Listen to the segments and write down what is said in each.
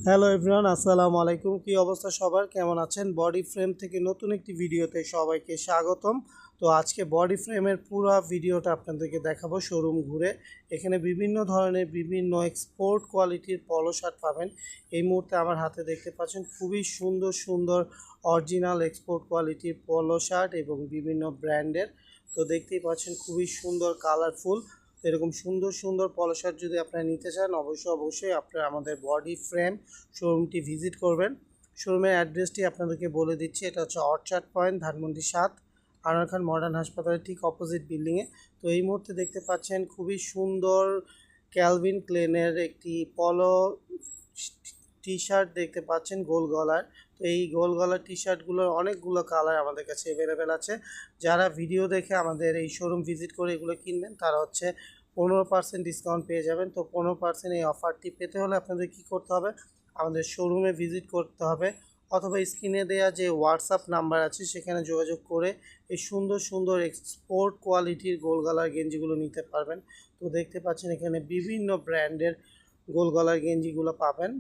Hello everyone, আসসালামু আলাইকুম। কি অবস্থা সবার, কেমন আছেন? বডি ফ্রেম থেকে নতুন একটি ভিডিওতে সবাইকে স্বাগতম। তো আজকে বডি ফ্রেমের পুরো ভিডিওটা আপনাদেরকে দেখাবো শোরুম ঘুরে। এখানে বিভিন্ন ধরনের বিভিন্ন এক্সপোর্ট কোয়ালিটির পলো শার্ট পাবেন। এই মুহূর্তে আমার হাতে দেখতে পাচ্ছেন খুবই সুন্দর সুন্দর অরিজিনাল এক্সপোর্ট কোয়ালিটির পলো শার্ট এবং বিভিন্ন ব্র্যান্ডের। তো দেখতেই পাচ্ছেন খুবই সুন্দর কালারফুল। এরকম সুন্দর সুন্দর পলো শার্ট যদি আপনারা নিতে চান অবশ্যই আপনারা আমাদের বডি ফ্রেম শোরুমটি ভিজিট করবেন। শোরুমের অ্যাড্রেসটি আপনাদেরকে বলে দিচ্ছি। এটা হচ্ছে অর্চার্ড পয়েন্ট, ধানমন্ডি 7, আনোয়ার খান মডার্ন হাসপাতালের ঠিক অপোজিট বিল্ডিংয়ে। তো এই মুহূর্তে দেখতে পাচ্ছেন খুবই সুন্দর ক্যালভিন ক্লেনের একটি পলো টি শার্ট দেখতে পাচ্ছেন গোল গলার। তো এই গোল গলার টি শার্টগুলোর অনেকগুলো কালার আমাদের কাছে অ্যাভেলেবেল আছে। যারা ভিডিও দেখে আমাদের এই শোরুম ভিজিট করে এগুলো কিনবেন তারা হচ্ছে 15% ডিসকাউন্ট পেয়ে যাবেন। তো 15% এই অফারটি পেতে হলে আপনাদের কী করতে হবে, আমাদের শোরুমে ভিজিট করতে হবে অথবা স্ক্রিনে দেওয়া যে হোয়াটসঅ্যাপ নাম্বার আছে সেখানে যোগাযোগ করে এই সুন্দর সুন্দর এক্সপোর্ট কোয়ালিটির গোল গলার গেঞ্জিগুলো নিতে পারবেন। তো দেখতে পাচ্ছেন এখানে বিভিন্ন ব্র্যান্ডের গোল গলার গেঞ্জিগুলো পাবেন।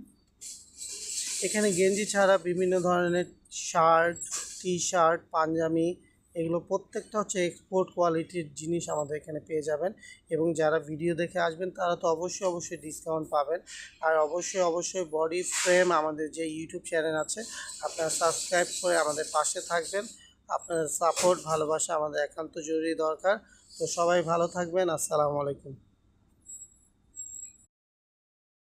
এখানে গেঞ্জি ছাড়া বিভিন্ন ধরনের শার্ট, টি শার্ট, পাঞ্জাবি, এগুলো প্রত্যেকটা হচ্ছে এক্সপোর্ট কোয়ালিটির জিনিস আমাদের এখানে পেয়ে যাবেন। এবং যারা ভিডিও দেখে আসবেন তারা তো অবশ্যই ডিসকাউন্ট পাবেন। আর অবশ্যই বডি ফ্রেম আমাদের যে ইউটিউব চ্যানেল আছে আপনারা সাবস্ক্রাইব করে আমাদের পাশে থাকবেন। আপনাদের সাপোর্ট ভালোবাসা আমাদের একান্ত জরুরি দরকার। তো সবাই ভালো থাকবেন। আসসালামু আলাইকুম।